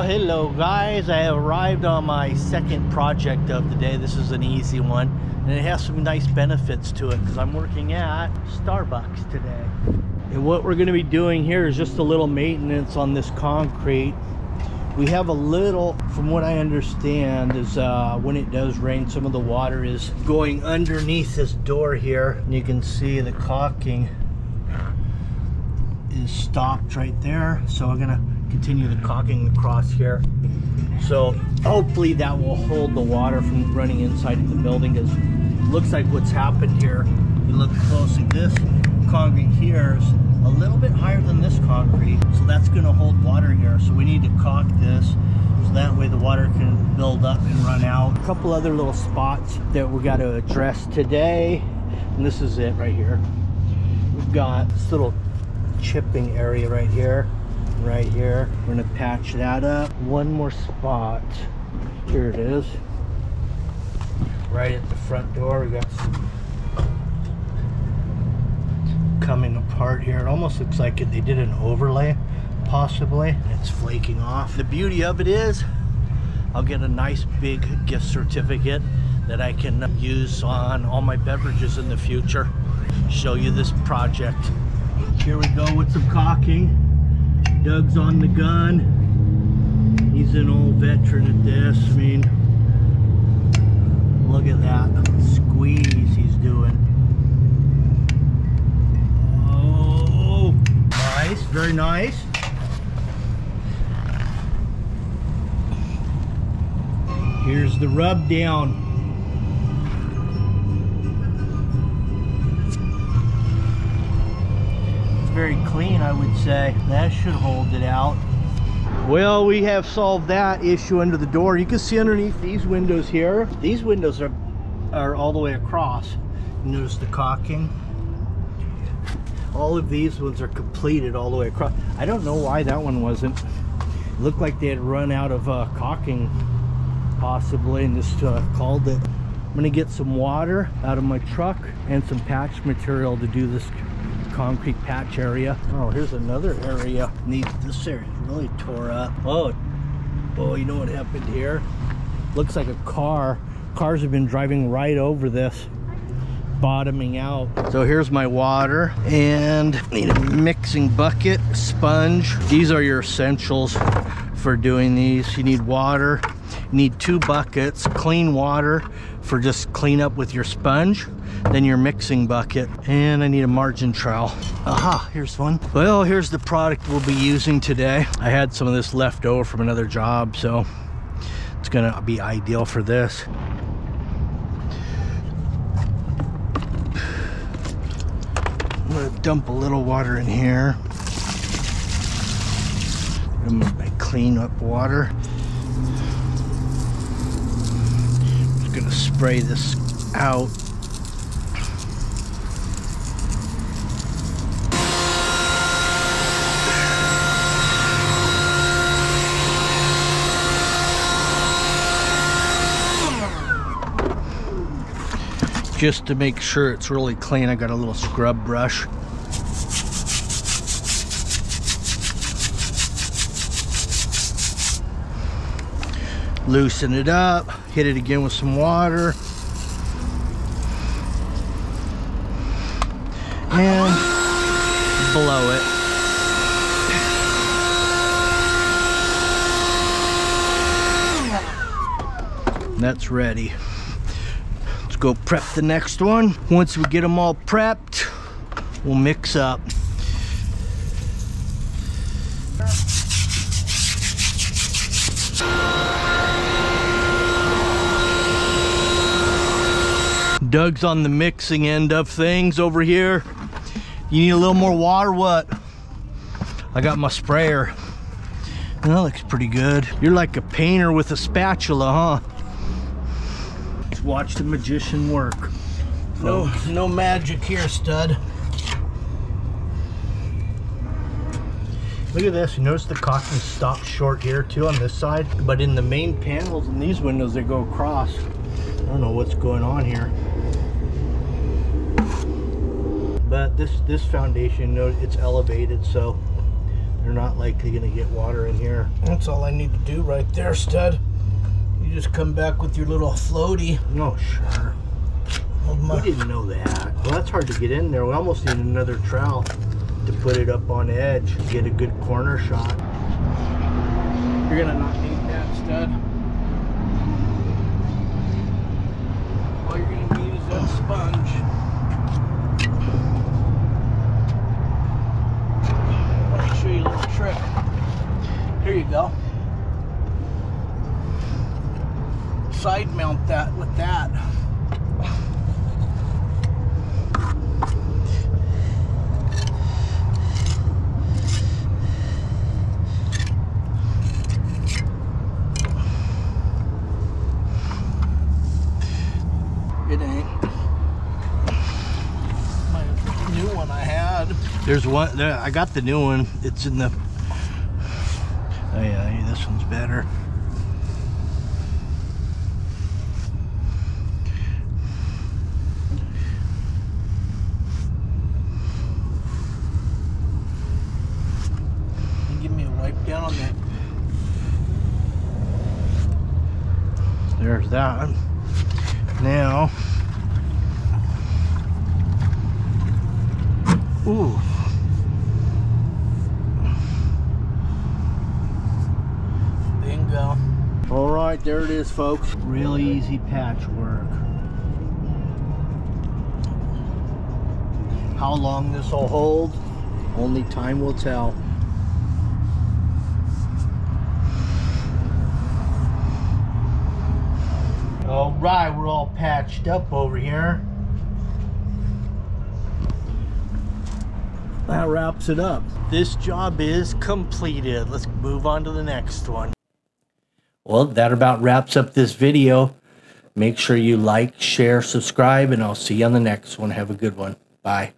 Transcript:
Well, hello guys, I have arrived on my second project of the day. This is an easy one and it has some nice benefits to it because I'm working at Starbucks today. And what we're going to be doing here is just a little maintenance on this concrete. We have a little, from what I understand, is when it does rain, some of the water is going underneath this door here, and you can see the caulking is stopped right there. So we're gonna continue the caulking across here. So hopefully that will hold the water from running inside the building, because it looks like what's happened here, you look closely, this concrete here is a little bit higher than this concrete, so that's going to hold water here. So we need to caulk this so that way the water can build up and run out. A couple other little spots that we got to address today, and this is it right here. We've got this little chipping area right here. We're going to patch that up. One more spot. Here it is. Right at the front door, we got some coming apart here. It almost looks like they did an overlay, possibly. It's flaking off. The beauty of it is I'll get a nice big gift certificate that I can use on all my beverages in the future. Show you this project. Here we go with some caulking. Doug's on the gun. He's an old veteran at this. I mean, look at that squeeze he's doing. Nice, very nice. Here's the rub down. It's very clean, I would say. That should hold it out. Well, we have solved that issue under the door. You can see underneath these windows here. These windows are all the way across. Notice the caulking. All of these ones are completed all the way across. I don't know why that one wasn't. It looked like they had run out of caulking, possibly, and just called it. I'm gonna get some water out of my truck and some patch material to do this concrete patch area. Oh, here's another area. This area really tore up. Oh, you know what happened here? Looks like a car. Cars have been driving right over this, bottoming out. So here's my water, and need a mixing bucket, sponge. These are your essentials for doing these. You need water, you need 2 buckets, clean water for just clean up with your sponge, then your mixing bucket, and I need a margin trowel. Aha, here's one. Well, here's the product we'll be using today. I had some of this left over from another job, so it's gonna be ideal for this. I'm gonna dump a little water in here. My clean up water. Just gonna spray this out. Just to make sure it's really clean, I got a little scrub brush. Loosen it up, hit it again with some water, and blow it. That's ready. Go prep the next one. Once we get them all prepped, we'll mix up. Doug's on the mixing end of things over here. You need a little more water, what? I got my sprayer. That looks pretty good. You're like a painter with a spatula, huh? Watch the magician work. No magic here, stud. Look at this. You notice the caulking stopped short here too on this side, but in the main panels in these windows they go across. I don't know what's going on here, but this foundation, it's elevated, so They're not likely going to get water in here. That's all I need to do right there, stud. You just come back with your little floaty. Oh, sure. We didn't know that. Well, that's hard to get in there. We almost need another trowel to put it up on edge, get a good corner shot. You're gonna not need that, stud. All you're gonna need is that sponge. Let me show you a little trick. Here you go. Side mount that with that. It ain't. My new one I had. There's one there. I got the new one. It's in the. Oh yeah, this one's better. Give me a wipe down on that. There's that one. Now, ooh. Bingo. All right, there it is, folks. Real easy patchwork. How long this will hold, only time will tell. All right, we're all patched up over here. That wraps it up. This job is completed. Let's move on to the next one. Well, that about wraps up this video. Make sure you like, share, subscribe, and I'll see you on the next one. Have a good one. Bye.